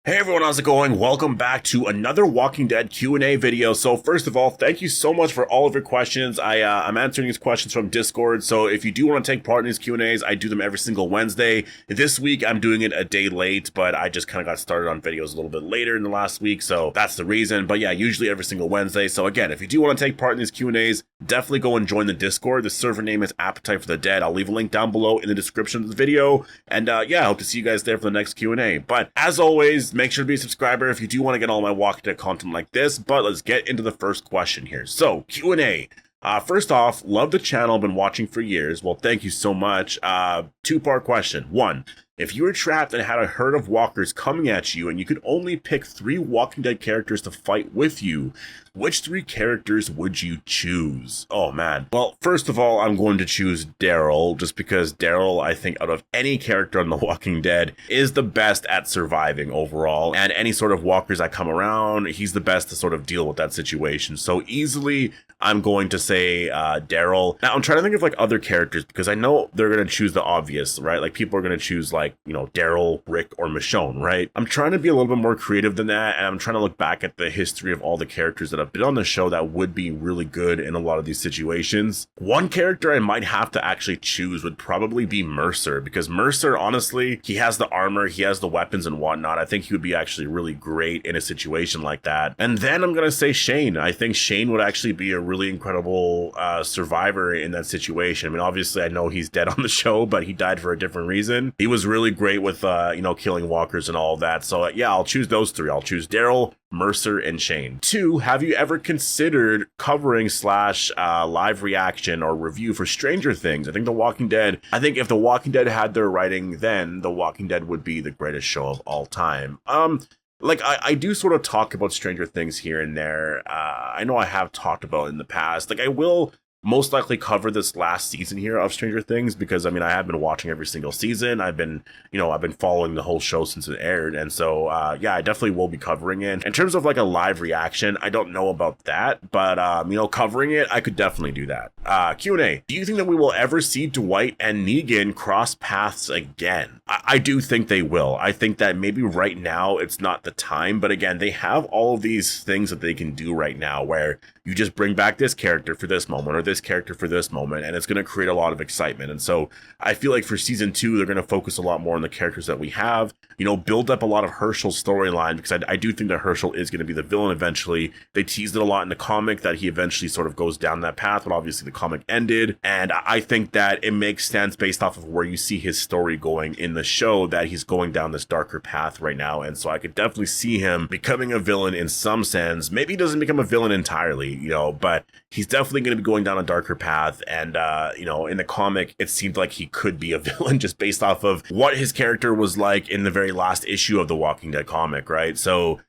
Hey everyone, how's it going? Welcome back to another Walking Dead Q&A video. So first of all, thank you so much for all of your questions. I'm answering these questions from Discord, so if you do want to take part in these Q&As, I do them every single Wednesday. This week, I'm doing it a day late, but I just kind of got started on videos a little bit later in the last week, so that's the reason. But yeah, usually every single Wednesday. So again, if you do want to take part in these Q&As, definitely go and join the Discord. The server name is Appetite for the Dead. I'll leave a link down below in the description of the video. And yeah, I hope to see you guys there for the next Q&A. But as always, make sure to be a subscriber if you do want to get all my Walking Dead content like this. But let's get into the first question here. So, Q&A. First off, love the channel, been watching for years. Well, thank you so much. Two-part question. One, if you were trapped and had a herd of walkers coming at you and you could only pick 3 Walking Dead characters to fight with you, which 3 characters would you choose? Oh man. Well, first of all, I'm going to choose Daryl, just because Daryl, I think out of any character on The Walking Dead, is the best at surviving overall. And any sort of walkers that come around, he's the best to sort of deal with that situation. So easily, I'm going to say Daryl. Now, I'm trying to think of like other characters, because I know they're going to choose the obvious, right? Like people are going to choose like, you know, Daryl, Rick, or Michonne, right? I'm trying to be a little bit more creative than that, and I'm trying to look back at the history of all the characters that have been on the show that would be really good in a lot of these situations. One character I might have to actually choose would probably be Mercer, because Mercer, honestly, he has the armor, he has the weapons and whatnot. I think he would be actually really great in a situation like that. And then I'm going to say Shane. I think Shane would actually be a really incredible survivor in that situation. I mean, obviously, I know he's dead on the show, but he died for a different reason. He was really great with, you know, killing walkers and all of that. So yeah, I'll choose those 3. I'll choose Daryl, Mercer, and Shane. 2, have you ever considered covering / live reaction or review for Stranger Things? I think if The Walking Dead had their writing then, The Walking Dead would be the greatest show of all time. Like, I do sort of talk about Stranger Things here and there. I know I have talked about it in the past. Like, I will most likely cover this last season here of Stranger Things, because I mean, I have been watching every single season. I've been following the whole show since it aired, and so yeah, I definitely will be covering it. In terms of like a live reaction, I don't know about that, but you know, covering it, I could definitely do that. Q&A. Do you think that we will ever see Dwight and Negan cross paths again? I do think they will. I think that maybe right now it's not the time, but again, they have all of these things that they can do right now where you just bring back this character for this moment or this character for this moment, and it's going to create a lot of excitement. And so I feel like for season 2, they're going to focus a lot more on the characters that we have, you know, build up a lot of Herschel's storyline, because I do think that Herschel is going to be the villain eventually. They teased it a lot in the comic that he eventually sort of goes down that path, but obviously the comic ended. And I think that it makes sense based off of where you see his story going in the show that he's going down this darker path right now. And so I could definitely see him becoming a villain in some sense. Maybe he doesn't become a villain entirely, you know, but he's definitely going to be going down a darker path. And, you know, in the comic, it seemed like he could be a villain just based off of what his character was like in the very last issue of the Walking Dead comic, right? So,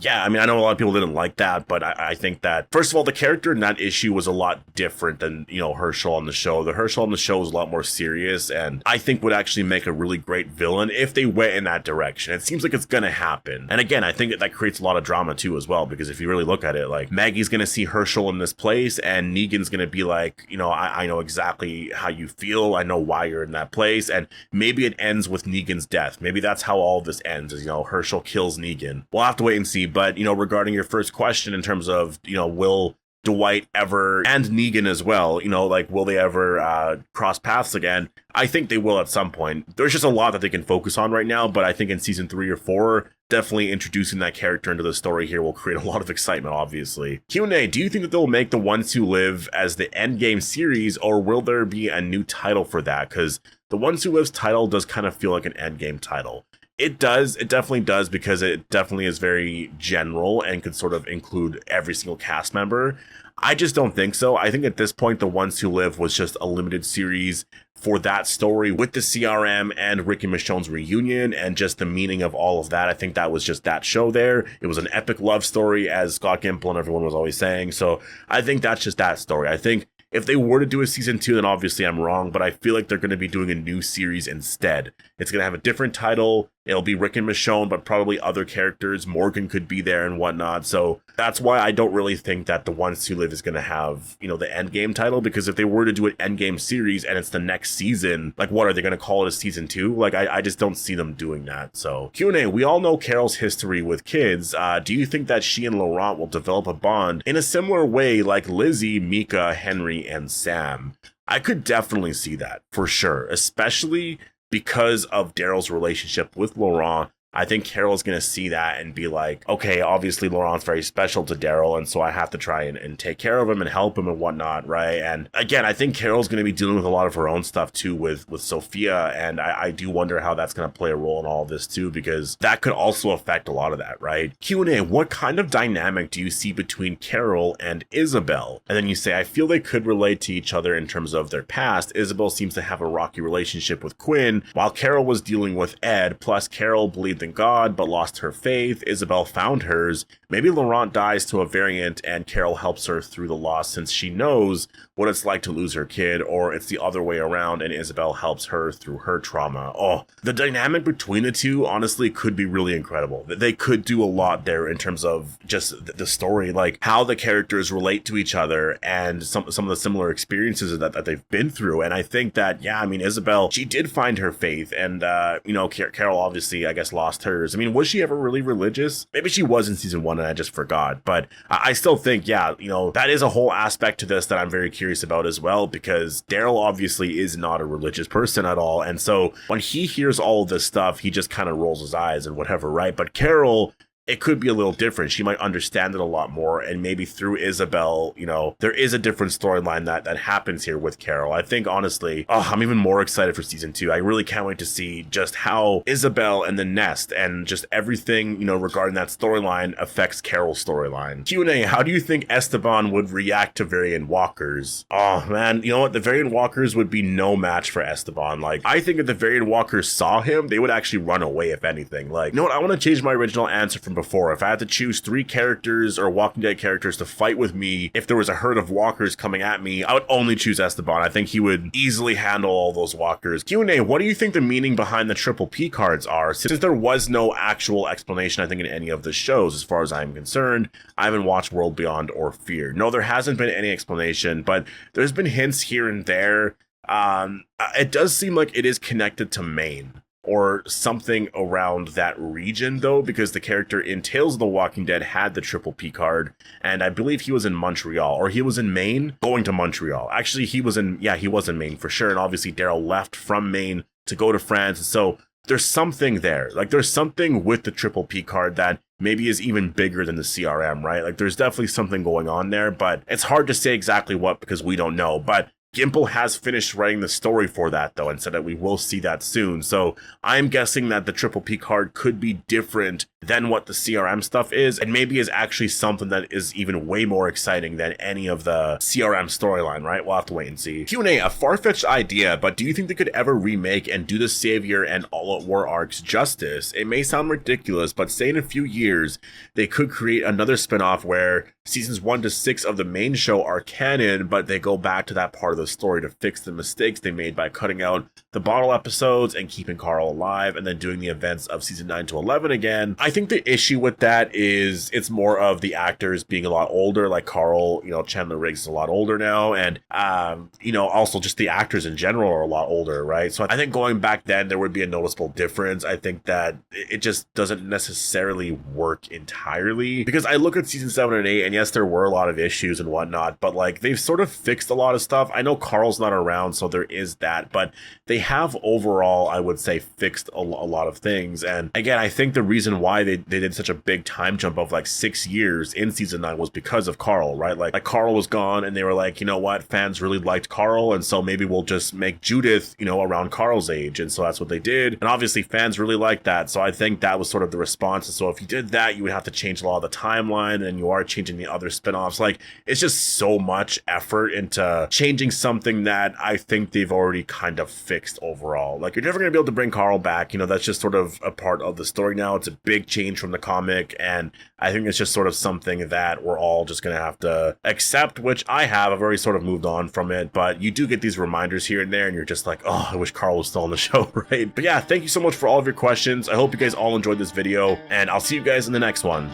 yeah, I mean, I know a lot of people didn't like that, but I think that, first of all, the character in that issue was a lot different than, you know, Herschel on the show. The Herschel on the show was a lot more serious, and I think would actually make a really great villain if they went in that direction. It seems like it's gonna happen. And again, I think that creates a lot of drama too as well, because if you really look at it, like, Maggie's gonna see Herschel in this place, and Negan's gonna be like, you know, I know exactly how you feel, I know why you're in that place, and maybe it ends with Negan's death. Maybe that's how all of this ends, is, you know, Herschel kills Negan. We'll have to wait and see. But, you know, regarding your first question in terms of, you know, will Dwight ever, and Negan as well, you know, like, will they ever cross paths again? I think they will at some point. There's just a lot that they can focus on right now, but I think in season 3 or 4, definitely introducing that character into the story here will create a lot of excitement, obviously. Q&A, do you think that they'll make The Ones Who Live as the Endgame series, or will there be a new title for that? Because The Ones Who Live's title does kind of feel like an Endgame title. It does. It definitely does, because it definitely is very general and could sort of include every single cast member. I just don't think so. I think at this point, The Ones Who Live was just a limited series for that story with the CRM and Rick and Michonne's reunion and just the meaning of all of that. I think that was just that show there. It was an epic love story, as Scott Gimple and everyone was always saying. So I think that's just that story. I think if they were to do a season 2, then obviously I'm wrong, but I feel like they're going to be doing a new series instead. It's going to have a different title. It'll be Rick and Michonne, but probably other characters. Morgan could be there and whatnot. So that's why I don't really think that The Ones Who Live is going to have, the Endgame title, because if they were to do an Endgame series and it's the next season, like, what are they going to call it, a season 2? Like, I just don't see them doing that. So Q&A, we all know Carol's history with kids. Do you think that she and Laurent will develop a bond in a similar way like Lizzie, Mika, Henry, and Sam? I could definitely see that for sure, especially because of Daryl's relationship with Laurent. I think Carol's going to see that and be like, okay, obviously Laurent's very special to Daryl, and so I have to try and take care of him and help him and whatnot, right? And again, I think Carol's going to be dealing with a lot of her own stuff too with Sophia, and I do wonder how that's going to play a role in all of this too, because that could also affect a lot of that, right? Q&A, what kind of dynamic do you see between Carol and Isabelle? And then you say, I feel they could relate to each other in terms of their past. Isabelle seems to have a rocky relationship with Quinn, while Carol was dealing with Ed, plus Carol believed in God but lost her faith. Isabelle found hers. Maybe Laurent dies to a variant and Carol helps her through the loss since she knows what it's like to lose her kid, or it's the other way around and Isabelle helps her through her trauma. Oh, the dynamic between the two honestly could be really incredible. They could do a lot there in terms of just the story, like how the characters relate to each other and some of the similar experiences that they've been through. And I think that, Isabelle, she did find her faith, and Carol obviously, I guess, lost hers. I mean, was she ever really religious? Maybe she was in season 1 and I just forgot, but I still think, that is a whole aspect to this that I'm very curious about as well, because Daryl obviously is not a religious person at all, and so when he hears all of this stuff, he just kind of rolls his eyes and whatever, right? But Carol, it could be a little different. She might understand it a lot more, and maybe through Isabelle, there is a different storyline that happens here with Carol. I think, honestly, I'm even more excited for season 2. I really can't wait to see just how Isabelle and the Nest and just everything, regarding that storyline affects Carol's storyline. Q&A, how do you think Esteban would react to variant walkers? Oh, man, you know what? The variant walkers would be no match for Esteban. Like, I think if the variant walkers saw him, they would actually run away, if anything. Like, you know what? I want to change my original answer from before. If I had to choose 3 characters or Walking Dead characters to fight with me, if there was a herd of walkers coming at me, I would only choose Esteban. I think he would easily handle all those walkers. Q&A, what do you think the meaning behind the triple P cards are? Since there was no actual explanation, I think, in any of the shows, as far as I'm concerned, I haven't watched World Beyond or Fear. No, there hasn't been any explanation, but there's been hints here and there. It does seem like it is connected to Maine, or something around that region, though, because the character in Tales of the Walking Dead had the triple P card, and I believe he was in Montreal, or he was in Maine going to Montreal. Actually, he was in Maine for sure, and obviously Daryl left from Maine to go to France, and so there's something there. Like, there's something with the triple P card that maybe is even bigger than the CRM, right? Like, there's definitely something going on there, but it's hard to say exactly what because we don't know. But Gimple has finished writing the story for that, though, and said that we will see that soon. So I'm guessing that the triple P card could be different than what the CRM stuff is, and maybe is actually something that is even way more exciting than any of the CRM storyline, right? We'll have to wait and see. Q&A, a far-fetched idea, but do you think they could ever remake and do the Savior and All Out War arcs justice? It may sound ridiculous, but say in a few years, they could create another spinoff where seasons 1 to 6 of the main show are canon, but they go back to that part of the story to fix the mistakes they made by cutting out the bottle episodes and keeping Carl alive, and then doing the events of season 9 to 11 again. I think the issue with that is it's more of the actors being a lot older, like Carl, Chandler Riggs is a lot older now, and also just the actors in general are a lot older, right? So I think going back then there would be a noticeable difference. I think that it just doesn't necessarily work entirely, because I look at season 7 and 8, and yes, there were a lot of issues and whatnot, but like they've sort of fixed a lot of stuff. I know Carl's not around, so there is that, but they have overall, I would say, fixed a lot of things. And again, I think the reason why they did such a big time jump of like 6 years in season 9 was because of Carl, right? Like Carl was gone, and they were like, you know what, fans really liked Carl, and so maybe we'll just make Judith, around Carl's age. And so that's what they did, and obviously fans really liked that. So I think that was sort of the response. And so if you did that, you would have to change a lot of the timeline, and you are changing the other spinoffs. Like, it's just so much effort into changing something that I think they've already kind of fixed overall. Like, you're never going to be able to bring Carl back. You know, that's just sort of a part of the story now. It's a big change from the comic, and I think it's just sort of something that we're all just going to have to accept, which I have. I've already sort of moved on from it, but you do get these reminders here and there, and you're just like, oh, I wish Carl was still on the show, right? But yeah, thank you so much for all of your questions. I hope you guys all enjoyed this video, and I'll see you guys in the next one.